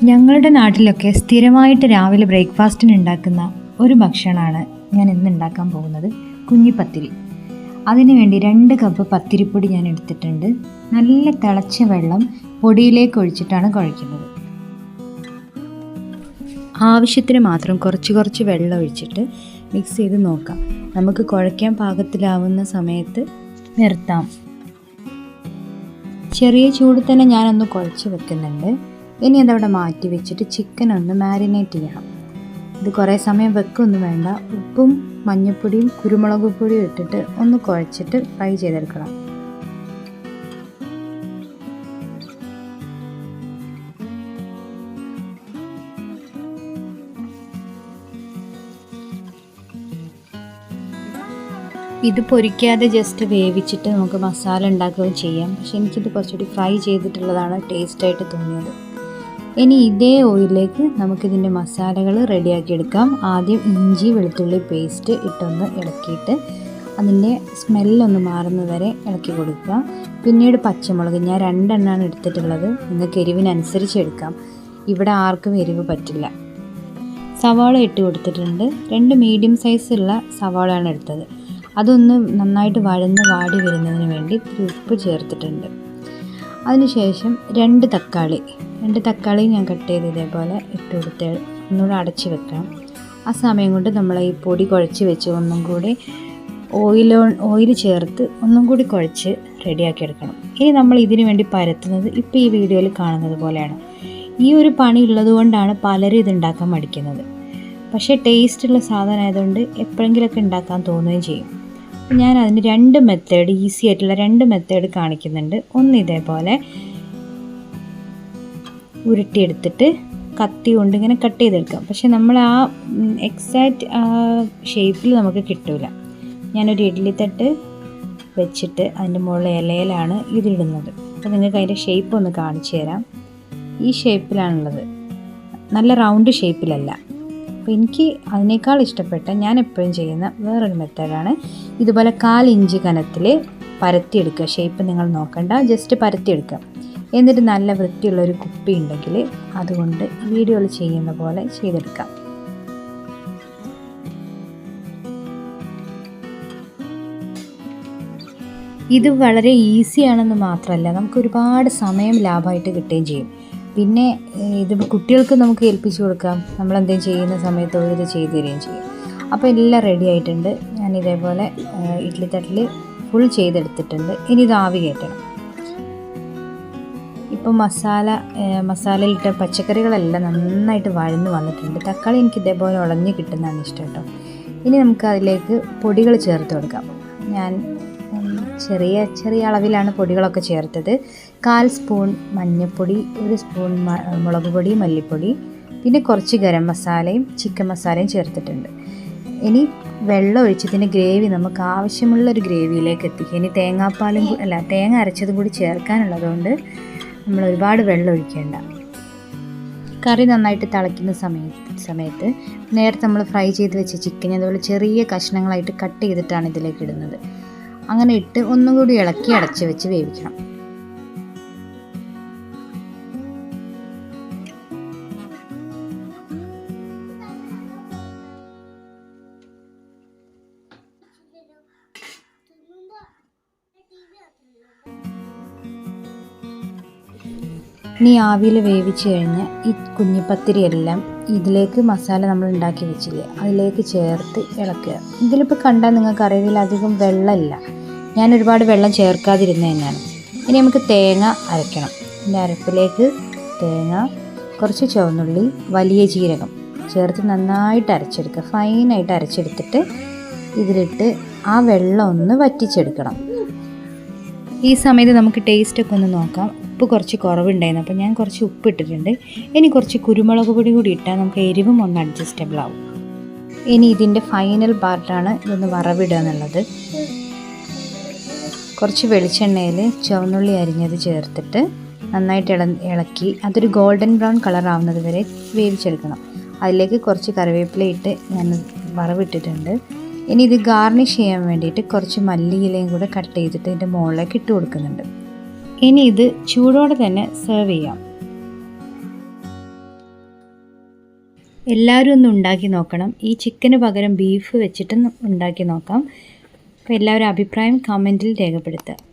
ഞങ്ങളുടെ നാട്ടിലൊക്കെ സ്ഥിരമായിട്ട് രാവിലെ ബ്രേക്ക്ഫാസ്റ്റിന് ഉണ്ടാക്കുന്ന ഒരു ഭക്ഷണമാണ് ഞാൻ ഇന്ന് ഉണ്ടാക്കാൻ പോകുന്നത്, കുഞ്ഞിപ്പത്തിരി. അതിനു വേണ്ടി 2 കപ്പ് പത്തിരിപ്പൊടി ഞാൻ എടുത്തിട്ടുണ്ട്. നല്ല തിളച്ച വെള്ളം പൊടിയിലേക്ക് ഒഴിച്ചിട്ടാണ് കുഴയ്ക്കുന്നത്. ആവശ്യത്തിന് മാത്രം കുറച്ച് വെള്ളം ഒഴിച്ചിട്ട് മിക്സ് ചെയ്ത് നോക്കാം. നമുക്ക് കുഴയ്ക്കാൻ പാകത്തിലാവുന്ന സമയത്ത് നിർത്താം. ചെറിയ ചൂട് തന്നെ ഞാനൊന്ന് കുഴച്ച് വെക്കുന്നുണ്ട്. ഇനി അതവിടെ മാറ്റി വെച്ചിട്ട് ചിക്കൻ ഒന്ന് മാരിനേറ്റ് ചെയ്യണം. ഇത് കുറേ സമയം വെക്കൊന്നും വേണ്ട. ഉപ്പും മഞ്ഞൾപ്പൊടിയും കുരുമുളക് പൊടിയും ഇട്ടിട്ട് ഒന്ന് കുഴച്ചിട്ട് ഫ്രൈ ചെയ്തെടുക്കണം. ഇത് പൊരിക്കാതെ ജസ്റ്റ് വേവിച്ചിട്ട് നമുക്ക് മസാല ഉണ്ടാക്കുകയും ചെയ്യാം. പക്ഷെ എനിക്കിത് കുറച്ചുകൂടി ഫ്രൈ ചെയ്തിട്ടുള്ളതാണ് ടേസ്റ്റായിട്ട് തോന്നിയത്. ഇനി ഇതേ ഓയിലിലേക്ക് നമുക്കിതിൻ്റെ മസാലകൾ റെഡിയാക്കി എടുക്കാം. ആദ്യം ഇഞ്ചി വെളുത്തുള്ളി പേസ്റ്റ് ഇട്ടൊന്ന് ഇളക്കിയിട്ട് അതിൻ്റെ സ്മെല്ലൊന്ന് മാറുന്നത് വരെ ഇളക്കി കൊടുക്കുക. പിന്നീട് പച്ചമുളക്, ഞാൻ 2 എണ്ണമാണ് എടുത്തിട്ടുള്ളത്. നിങ്ങൾക്ക് എരിവിനനുസരിച്ച് എടുക്കാം. ഇവിടെ ആർക്കും എരിവ് പറ്റില്ല. സവാള ഇട്ട് കൊടുത്തിട്ടുണ്ട്. 2 മീഡിയം സൈസുള്ള സവാളയാണ് എടുത്തത്. അതൊന്ന് നന്നായിട്ട് വാടി വരുന്നതിന് വേണ്ടി ഉപ്പ് ചേർത്തിട്ടുണ്ട്. അതിനുശേഷം 2 തക്കാളി ഞാൻ കട്ട് ചെയ്ത് ഇതേപോലെ ഇട്ട് കൊടുത്ത് ഒന്നുകൂടെ അടച്ച് വെക്കണം. ആ സമയം കൊണ്ട് നമ്മൾ ഈ പൊടി കുഴച്ച് വെച്ച് ഒന്നും കൂടി ഓയിൽ ചേർത്ത് ഒന്നും കൂടി കുഴച്ച് റെഡിയാക്കി എടുക്കണം. ഇനി നമ്മൾ ഇതിനു വേണ്ടി പരത്തുന്നത് ഇപ്പോൾ ഈ വീഡിയോയിൽ കാണുന്നത് പോലെയാണ്. ഈ ഒരു പണി ഉള്ളത് കൊണ്ടാണ് പലരും ഇതുണ്ടാക്കാൻ മടിക്കുന്നത്. പക്ഷേ ടേസ്റ്റുള്ള സാധനം ആയതുകൊണ്ട് എപ്പോഴെങ്കിലുമൊക്കെ ഉണ്ടാക്കാൻ തോന്നുകയും ചെയ്യും. ഞാൻ അതിന് 2 മെത്തേഡ്, ഈസി ആയിട്ടുള്ള 2 മെത്തേഡ് കാണിക്കുന്നുണ്ട്. ഒന്ന് ഇതേപോലെ ഉരുട്ടിയെടുത്തിട്ട് കത്തി കൊണ്ട് ഇങ്ങനെ കട്ട് ചെയ്തെടുക്കാം. പക്ഷെ നമ്മൾ ആ എക്സാക്റ്റ് ഷേപ്പിൽ നമുക്ക് കിട്ടില്ല. ഞാനൊരു ഇഡ്ഡലി തട്ട് വെച്ചിട്ട് അതിൻ്റെ മുകളിൽ ഇലയിലാണ് ഇതിടുന്നത്. അപ്പോൾ നിങ്ങൾക്ക് അതിൻ്റെ ഷേപ്പ് ഒന്ന് കാണിച്ചു തരാം. ഈ ഷേപ്പിലാണുള്ളത്, നല്ല റൗണ്ട് ഷേപ്പിലല്ല. അപ്പോൾ എനിക്ക് അതിനേക്കാൾ ഇഷ്ടപ്പെട്ട, ഞാൻ എപ്പോഴും ചെയ്യുന്ന വേറൊരു മെത്തേഡാണ്. ഇതുപോലെ 1/4 ഇഞ്ച് കനത്തിൽ പരത്തിയെടുക്കുക. ഷേപ്പ് നിങ്ങൾ നോക്കണ്ട, ജസ്റ്റ് പരത്തിയെടുക്കുക. എന്നിട്ട് നല്ല വൃത്തിയുള്ളൊരു കുപ്പി ഉണ്ടെങ്കിൽ അതുകൊണ്ട് വീഡിയോയിൽ ചെയ്യുന്ന പോലെ ചെയ്തെടുക്കാം. ഇത് വളരെ ഈസിയാണെന്ന് മാത്രമല്ല, നമുക്ക് ഒരുപാട് സമയം ലാഭമായിട്ട് കിട്ടുകയും ചെയ്യും. പിന്നെ ഇത് കുട്ടികൾക്ക് നമുക്ക് ഏൽപ്പിച്ചു കൊടുക്കാം. നമ്മളെന്തെങ്കിലും ചെയ്യുന്ന സമയത്ത് ഇത് ചെയ്തു തരികയും ചെയ്യും. അപ്പോൾ എല്ലാം റെഡി ആയിട്ടുണ്ട്. ഞാൻ ഇതേപോലെ ഇഡ്ഡലി തട്ടിൽ ഫുൾ ചെയ്തെടുത്തിട്ടുണ്ട്. ഇനി ഇത് ആവി കയറ്റണം. ഇപ്പോൾ മസാലയിലിട്ട പച്ചക്കറികളെല്ലാം നന്നായിട്ട് വഴന്ന് വന്നിട്ടുണ്ട്. തക്കാളി എനിക്ക് ഇതേപോലെ ഉടഞ്ഞ് കിട്ടുന്നതാണ് ഇഷ്ടം കേട്ടോ. ഇനി നമുക്ക് അതിലേക്ക് പൊടികൾ ചേർത്ത് കൊടുക്കാം. ഞാൻ ചെറിയ അളവിലാണ് പൊടികളൊക്കെ ചേർത്തത്. 1/4 സ്പൂൺ മഞ്ഞൾപ്പൊടി, 1 സ്പൂൺ മുളക് പൊടി, മല്ലിപ്പൊടി, പിന്നെ കുറച്ച് ഗരം മസാലയും ചിക്കൻ മസാലയും ചേർത്തിട്ടുണ്ട്. ഇനി വെള്ളം ഒഴിച്ചതിൻ്റെ ഗ്രേവി നമുക്ക് ആവശ്യമുള്ളൊരു ഗ്രേവിയിലേക്ക് എത്തിക്കുക. ഇനി തേങ്ങ അരച്ചതും കൂടി ചേർക്കാനുള്ളതുകൊണ്ട് നമ്മൾ ഒരുപാട് വെള്ളം ഒഴിക്കേണ്ട. കറി നന്നായിട്ട് തിളയ്ക്കുന്ന സമയത്ത് നേരത്തെ നമ്മൾ ഫ്രൈ ചെയ്ത് വെച്ച ചിക്കൻ അതുപോലെ ചെറിയ കഷ്ണങ്ങളായിട്ട് കട്ട് ചെയ്തിട്ടാണ് ഇതിലേക്ക് ഇടുന്നത്. അങ്ങനെ ഇട്ട് ഒന്നും കൂടി ഇളക്കി അടച്ച് വെച്ച് വേവിക്കണം. ഇനി ആവിയിൽ വേവിച്ച് കഴിഞ്ഞ് ഈ കുഞ്ഞിപ്പത്തിരിയെല്ലാം ഇതിലേക്ക് മസാല നമ്മൾ ഉണ്ടാക്കി വെച്ചില്ലേ അതിലേക്ക് ചേർത്ത് ഇളക്കുക. ഇതിലിപ്പോൾ കണ്ടാൽ നിങ്ങൾക്ക് അറിയില്ല, അധികം വെള്ളമില്ല. ഞാൻ ഒരുപാട് വെള്ളം ചേർക്കാതിരുന്നത് തന്നെയാണ്. ഇനി നമുക്ക് തേങ്ങ അരയ്ക്കണം. ഇതിൻ്റെ അരപ്പിലേക്ക് തേങ്ങ, കുറച്ച് ചുവന്നുള്ളി, വലിയ ജീരകം ചേർത്ത് നന്നായിട്ട് അരച്ചെടുക്കുക. ഫൈനായിട്ട് അരച്ചെടുത്തിട്ട് ഇതിലിട്ട് ആ വെള്ളം ഒന്ന് വറ്റിച്ചെടുക്കണം. ഈ സമയത്ത് നമുക്ക് ടേസ്റ്റൊക്കെ ഒന്ന് നോക്കാം. ഉപ്പ് കുറച്ച് കുറവുണ്ടായിരുന്നു, അപ്പോൾ ഞാൻ കുറച്ച് ഉപ്പ് ഇട്ടിട്ടുണ്ട്. ഇനി കുറച്ച് കുരുമുളക് പൊടി കൂടി ഇട്ടാൽ നമുക്ക് എരിവും ഒന്ന് അഡ്ജസ്റ്റബിൾ ആവും. ഇനി ഇതിൻ്റെ ഫൈനൽ പാർട്ടാണ് ഇതൊന്ന് വറവിടുക എന്നുള്ളത്. കുറച്ച് വെളിച്ചെണ്ണയിൽ ചുവന്നുള്ളി അരിഞ്ഞത് ചേർത്തിട്ട് നന്നായിട്ട് ഇളക്കി അതൊരു ഗോൾഡൻ ബ്രൗൺ കളർ ആവുന്നത് വരെ വേവിച്ചെടുക്കണം. അതിലേക്ക് കുറച്ച് കറിവേപ്പില ഇട്ട് ഞാൻ വറവിട്ടിട്ടുണ്ട്. ഇനി ഇത് ഗാർണിഷ് ചെയ്യാൻ വേണ്ടിയിട്ട് കുറച്ച് മല്ലിയിലയും കൂടെ കട്ട് ചെയ്തിട്ട് ഇതിൻ്റെ മുകളിലേക്ക് ഇട്ട് കൊടുക്കുന്നുണ്ട്. ഇനി ഇത് ചൂടോടെ തന്നെ സെർവ് ചെയ്യാം. എല്ലാവരും ഒന്ന് ഉണ്ടാക്കി നോക്കണം. ഈ ചിക്കന് പകരം ബീഫ് വെച്ചിട്ട് ഉണ്ടാക്കി നോക്കാം. അപ്പോൾ എല്ലാവരും അഭിപ്രായം കമൻറ്റിൽ രേഖപ്പെടുത്തുക.